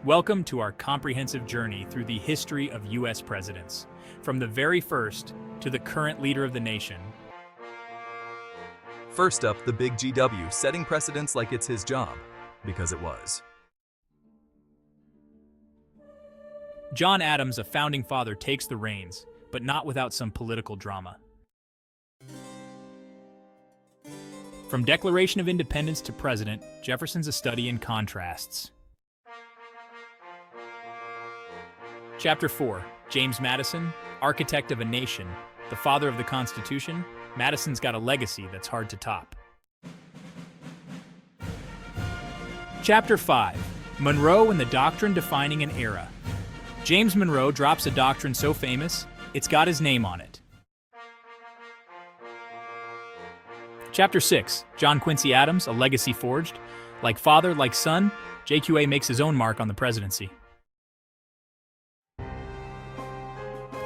Welcome to our comprehensive journey through the history of U.S. presidents, from the very first to the current leader of the nation. First up, the big GW, setting precedents like it's his job, because it was. John Adams, a founding father, takes the reins, but not without some political drama. From Declaration of Independence to President, Jefferson's a study in contrasts. Chapter 4, James Madison, architect of a nation, the father of the Constitution. Madison's got a legacy that's hard to top. Chapter 5, Monroe and the Doctrine Defining an Era. James Monroe drops a doctrine so famous, it's got his name on it. Chapter 6, John Quincy Adams, a legacy forged. Like father, like son, JQA makes his own mark on the presidency.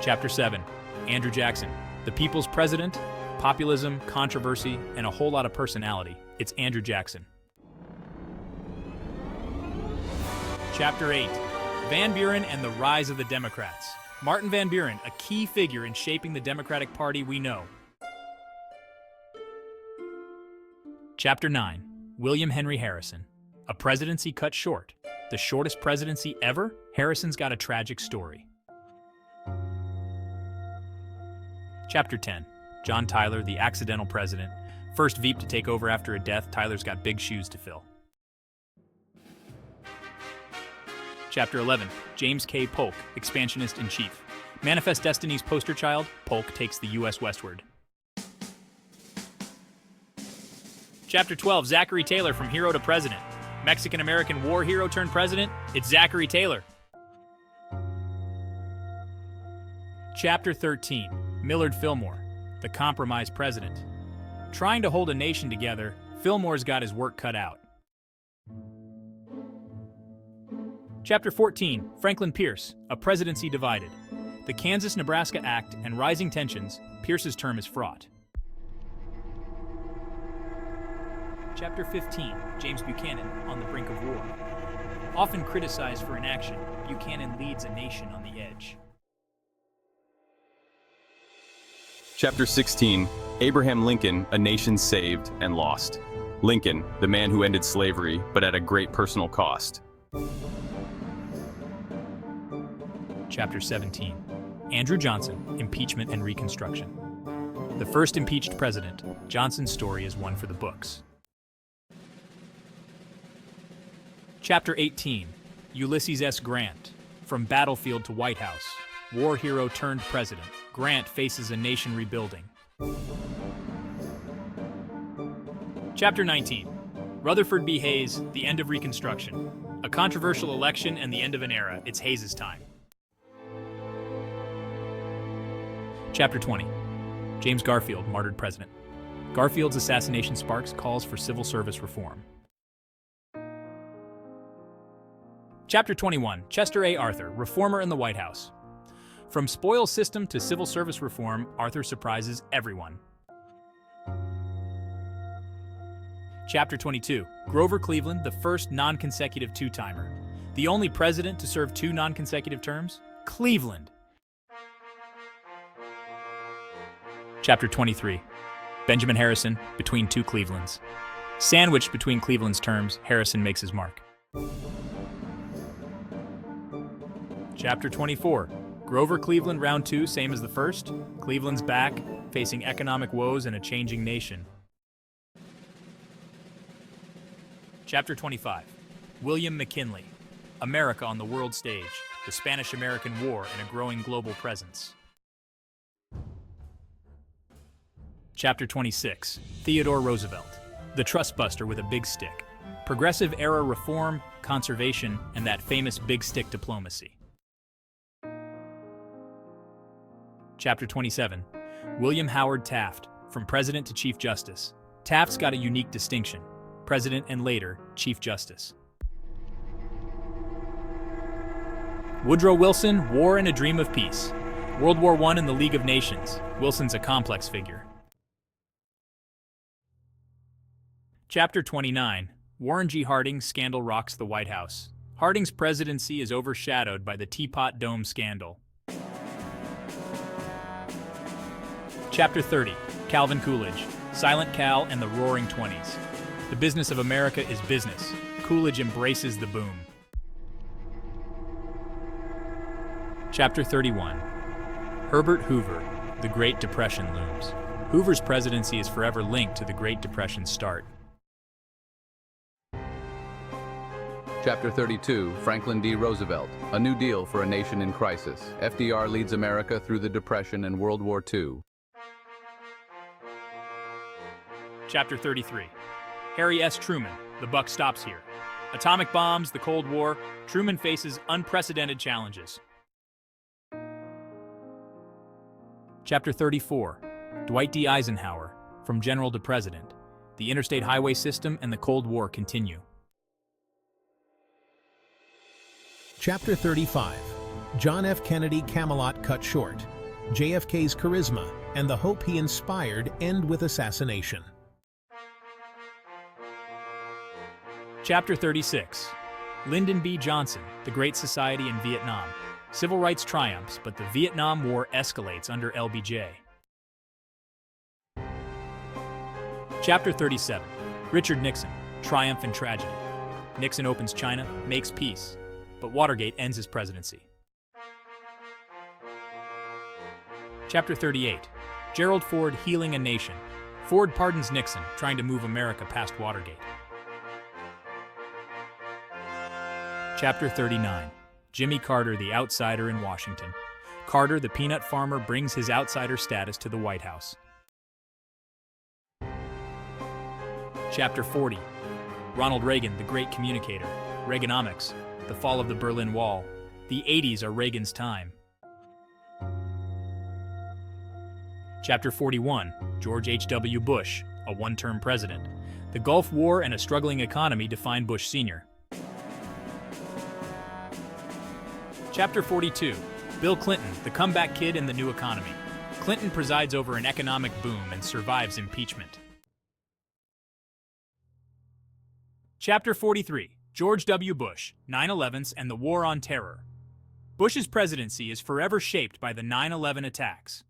Chapter 7, Andrew Jackson, the people's president, populism, controversy, and a whole lot of personality. It's Andrew Jackson. Chapter 8, Van Buren and the Rise of the Democrats. Martin Van Buren, a key figure in shaping the Democratic Party we know. Chapter 9, William Henry Harrison, a presidency cut short. The shortest presidency ever? Harrison's got a tragic story. Chapter 10, John Tyler, the accidental president. First Veep to take over after a death, Tyler's got big shoes to fill. Chapter 11, James K. Polk, expansionist-in-chief. Manifest Destiny's poster child, Polk takes the U.S. westward. Chapter 12, Zachary Taylor from hero to president. Mexican-American war hero turned president, it's Zachary Taylor. Chapter 13, Millard Fillmore, the compromise president. Trying to hold a nation together, Fillmore's got his work cut out. Chapter 14, Franklin Pierce, a presidency divided. The Kansas-Nebraska Act and rising tensions, Pierce's term is fraught. Chapter 15, James Buchanan, on the brink of war. Often criticized for inaction, Buchanan leads a nation on the edge. Chapter 16, Abraham Lincoln, a nation saved and lost. Lincoln, the man who ended slavery, but at a great personal cost. Chapter 17, Andrew Johnson, Impeachment and Reconstruction. The first impeached president, Johnson's story is one for the books. Chapter 18, Ulysses S. Grant, from battlefield to White House. War hero turned president, Grant faces a nation rebuilding. Chapter 19, Rutherford B. Hayes, the end of Reconstruction. A controversial election and the end of an era, it's Hayes' time. Chapter 20, James Garfield, martyred president. Garfield's assassination sparks calls for civil service reform. Chapter 21, Chester A. Arthur, reformer in the White House. From spoils system to civil service reform, Arthur surprises everyone. Chapter 22, Grover Cleveland, the first non-consecutive two-timer. The only president to serve two non-consecutive terms? Cleveland. Chapter 23, Benjamin Harrison, between two Clevelands. Sandwiched between Cleveland's terms, Harrison makes his mark. Chapter 24, Grover Cleveland, round 2, same as the first. Cleveland's back, facing economic woes and a changing nation. Chapter 25, William McKinley, America on the world stage, the Spanish-American War and a growing global presence. Chapter 26, Theodore Roosevelt, the trust buster with a big stick. Progressive era reform, conservation, and that famous big stick diplomacy. Chapter 27, William Howard Taft, from President to Chief Justice. Taft's got a unique distinction, President and later, Chief Justice. Woodrow Wilson, War and a Dream of Peace. World War I and the League of Nations. Wilson's a complex figure. Chapter 29, Warren G. Harding's scandal rocks the White House. Harding's presidency is overshadowed by the Teapot Dome scandal. Chapter 30. Calvin Coolidge, Silent Cal and the Roaring Twenties. The business of America is business. Coolidge embraces the boom. Chapter 31. Herbert Hoover, the Great Depression looms. Hoover's presidency is forever linked to the Great Depression's start. Chapter 32, Franklin D. Roosevelt, A New Deal for a Nation in Crisis. FDR leads America through the Depression and World War II. Chapter 33. Harry S. Truman, The Buck Stops Here. Atomic bombs, the Cold War, Truman faces unprecedented challenges. Chapter 34. Dwight D. Eisenhower, From General to President. The interstate highway system and the Cold War continue. Chapter 35. John F. Kennedy Camelot cut short. JFK's charisma and the hope he inspired end with assassination. Chapter 36. Lyndon B. Johnson, The Great Society in Vietnam. Civil rights triumphs, but the Vietnam War escalates under LBJ. Chapter 37. Richard Nixon, Triumph and Tragedy. Nixon opens China, makes peace, but Watergate ends his presidency. Chapter 38. Gerald Ford healing a nation. Ford pardons Nixon, trying to move America past Watergate. Chapter 39. Jimmy Carter, the outsider in Washington. Carter, the peanut farmer, brings his outsider status to the White House. Chapter 40. Ronald Reagan, the great communicator. Reaganomics, the fall of the Berlin Wall. The 80s are Reagan's time. Chapter 41. George H.W. Bush, a one-term president. The Gulf War and a struggling economy define Bush Sr. Chapter 42. Bill Clinton, the comeback kid in the new economy. Clinton presides over an economic boom and survives impeachment. Chapter 43. George W. Bush, 9/11s and the War on Terror. Bush's presidency is forever shaped by the 9/11 attacks.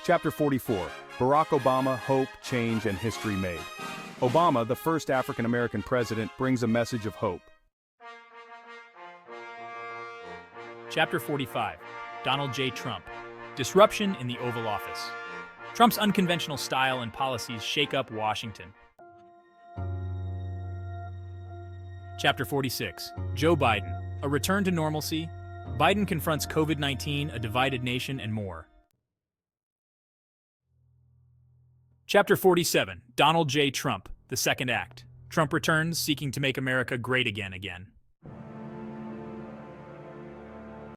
Chapter 44. Barack Obama, Hope, Change, and History Made. Obama, the first African-American president, brings a message of hope. Chapter 45. Donald J. Trump. Disruption in the Oval Office. Trump's unconventional style and policies shake up Washington. Chapter 46. Joe Biden. A return to normalcy. Biden confronts COVID-19, a divided nation, and more. Chapter 47. Donald J. Trump. The second act. Trump returns, seeking to make America great again.